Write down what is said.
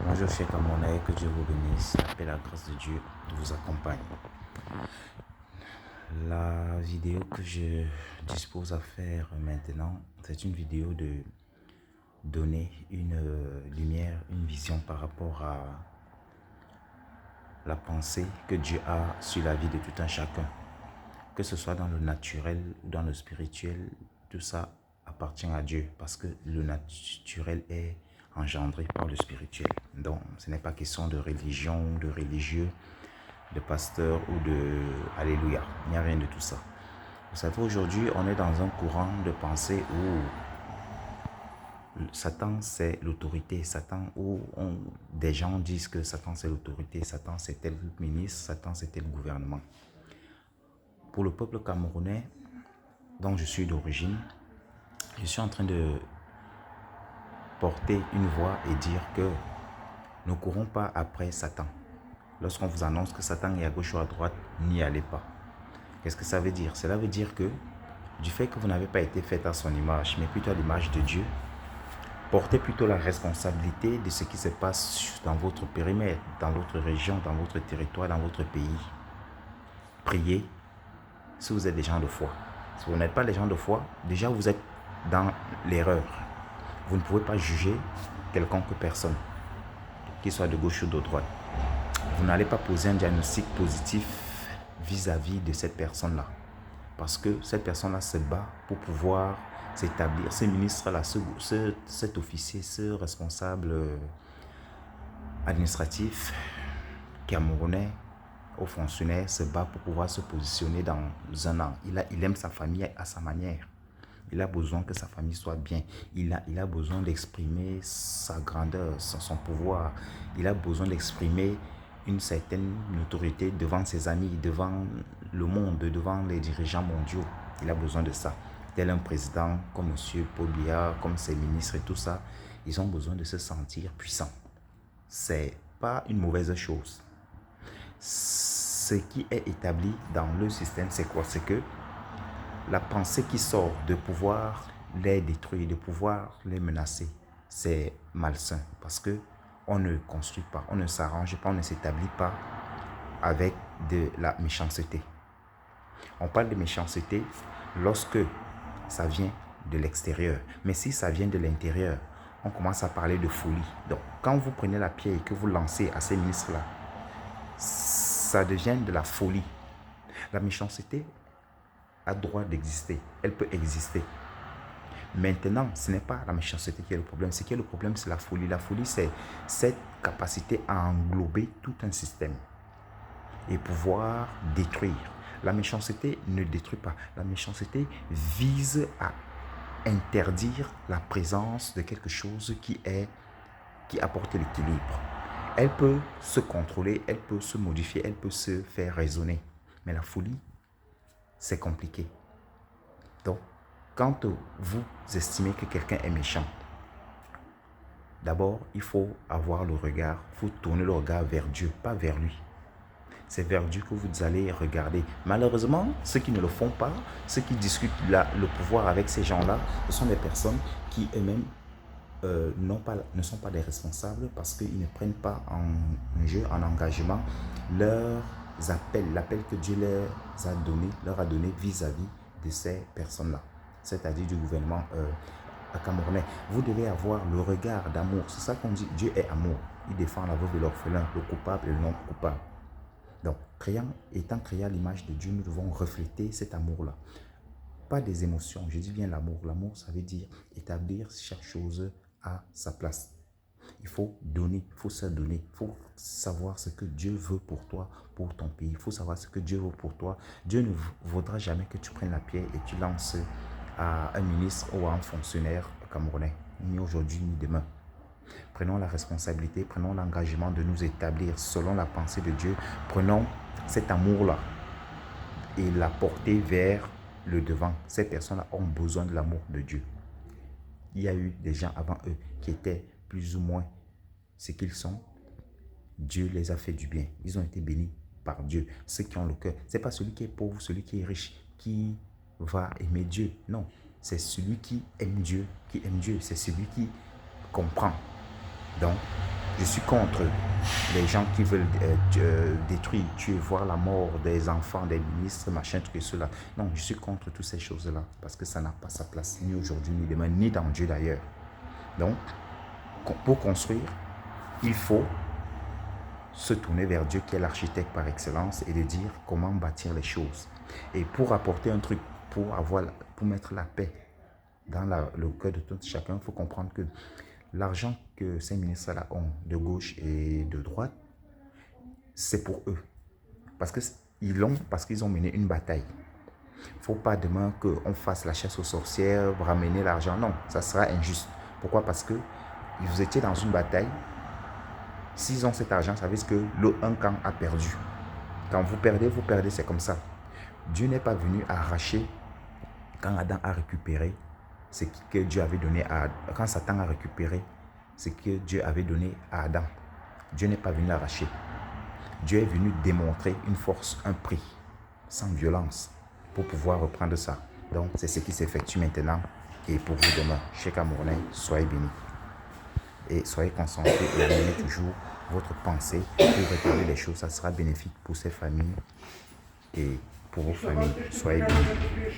Bonjour chers Camerounais, que Dieu vous bénisse, la paix et la grâce de Dieu vous accompagne. La vidéo que je dispose à faire maintenant, c'est une vidéo de donner une lumière, une vision par rapport à la pensée que Dieu a sur la vie de tout un chacun. Que ce soit dans le naturel ou dans le spirituel, tout ça appartient à Dieu parce que le naturel est engendré par le spirituel. Donc, ce n'est pas question de religion, de religieux, de pasteur ou de alléluia. Il n'y a rien de tout ça. Vous savez, aujourd'hui, on est dans un courant de pensée où Satan c'est l'autorité. Satan, des gens disent que Satan c'est l'autorité. Satan c'est tel ministre. Satan c'est tel gouvernement. Pour le peuple camerounais, dont je suis d'origine, je suis en train de porter une voix et dire que ne courons pas après Satan. Lorsqu'on vous annonce que Satan est à gauche ou à droite, n'y allez pas. Qu'est-ce que ça veut dire? Cela veut dire que du fait que vous n'avez pas été fait à son image, mais plutôt à l'image de Dieu, portez plutôt la responsabilité de ce qui se passe dans votre périmètre, dans votre région, dans votre territoire, dans votre pays. Priez si vous êtes des gens de foi. Si vous n'êtes pas des gens de foi, déjà vous êtes dans l'erreur. Vous ne pouvez pas juger quelconque personne, qu'il soit de gauche ou de droite. Vous n'allez pas poser un diagnostic positif vis-à-vis de cette personne-là. Parce que cette personne-là se bat pour pouvoir s'établir. Ce ministre-là, cet officier, ce responsable administratif camerounais, aux fonctionnaires, se bat pour pouvoir se positionner dans un an. Il aime sa famille à sa manière. Il a besoin que sa famille soit bien. Il a besoin d'exprimer sa grandeur, son pouvoir. Il a besoin d'exprimer une certaine autorité devant ses amis, devant le monde, devant les dirigeants mondiaux. Il a besoin de ça. Tel un président comme M. Paul Biya, comme ses ministres et tout ça, ils ont besoin de se sentir puissants. C'est pas une mauvaise chose. Ce qui est établi dans le système, c'est quoi? C'est que la pensée qui sort de pouvoir les détruire, de pouvoir les menacer, c'est malsain parce que on ne construit pas, on ne s'arrange pas, on ne s'établit pas avec de la méchanceté. On parle de méchanceté lorsque ça vient de l'extérieur. Mais si ça vient de l'intérieur, on commence à parler de folie. Donc, quand vous prenez la pierre et que vous lancez à ces ministres-là, ça devient de la folie. La méchanceté a droit d'exister. Elle peut exister. Maintenant, ce n'est pas la méchanceté qui est le problème. Ce qui est le problème, c'est la folie. La folie, c'est cette capacité à englober tout un système et pouvoir détruire. La méchanceté ne détruit pas. La méchanceté vise à interdire la présence de quelque chose qui apporte l'équilibre. Elle peut se contrôler, elle peut se modifier, elle peut se faire raisonner. Mais la folie, c'est compliqué. Donc, quand vous estimez que quelqu'un est méchant, d'abord, il faut avoir le regard, il faut tourner le regard vers Dieu, pas vers lui. C'est vers Dieu que vous allez regarder. Malheureusement, ceux qui ne le font pas, ceux qui discutent le pouvoir avec ces gens-là, ce sont des personnes qui eux-mêmes ne sont pas des responsables parce qu'ils ne prennent pas en jeu, en engagement leurs appels, l'appel que Dieu leur a donné vis-à-vis de ces personnes-là, c'est-à-dire du gouvernement camerounais. Vous devez avoir le regard d'amour. C'est ça qu'on dit, Dieu est amour. Il défend la veuve et l'orphelin, le coupable et le non coupable. Donc, étant créé à l'image de Dieu, nous devons refléter cet amour-là. Pas des émotions, je dis bien l'amour. L'amour, ça veut dire établir chaque chose à sa place. Il faut donner, il faut se donner, il faut savoir ce que Dieu veut pour toi, pour ton pays. Il faut savoir ce que Dieu veut pour toi. Dieu ne voudra jamais que tu prennes la pierre et tu lances à un ministre ou à un fonctionnaire camerounais, ni aujourd'hui ni demain. Prenons la responsabilité, prenons l'engagement de nous établir selon la pensée de Dieu. Prenons cet amour-là et la porter vers le devant. Ces personnes-là ont besoin de l'amour de Dieu. Il y a eu des gens avant eux qui étaient plus ou moins ce qu'ils sont. Dieu les a fait du bien. Ils ont été bénis par Dieu. Ceux qui ont le cœur. Ce n'est pas celui qui est pauvre, celui qui est riche, qui va aimer Dieu. Non, c'est celui qui aime Dieu, qui aime Dieu. C'est celui qui comprend. Donc, Je suis contre les gens qui veulent détruire, tuer, voir la mort des enfants, des ministres, machin, tout cela. Non, je suis contre toutes ces choses-là parce que ça n'a pas sa place ni aujourd'hui, ni demain, ni dans Dieu d'ailleurs. Donc, pour construire, il faut se tourner vers Dieu qui est l'architecte par excellence et de dire comment bâtir les choses. Et pour apporter un truc, pour mettre la paix dans le cœur de tout chacun, il faut comprendre que l'argent que ces ministres-là ont de gauche et de droite, c'est pour eux. Parce qu'ils ont mené une bataille. Il ne faut pas demain qu'on fasse la chasse aux sorcières, ramener l'argent. Non, ça sera injuste. Pourquoi? Parce que vous étiez dans une bataille. S'ils ont cet argent, ça veut dire que un camp a perdu. Quand vous perdez, c'est comme ça. Dieu n'est pas venu arracher quand Adam a récupéré ce que Dieu avait donné à Adam. Quand Satan a récupéré ce que Dieu avait donné à Adam. Dieu n'est pas venu l'arracher. Dieu est venu démontrer une force, un prix, sans violence, pour pouvoir reprendre ça. Donc, c'est ce qui s'effectue maintenant. Et pour vous demain, chers Camerounais, soyez bénis. Et soyez concentrés et amenez toujours votre pensée pour réparer les choses. Ça sera bénéfique pour ces familles et pour vos familles. Soyez bénis.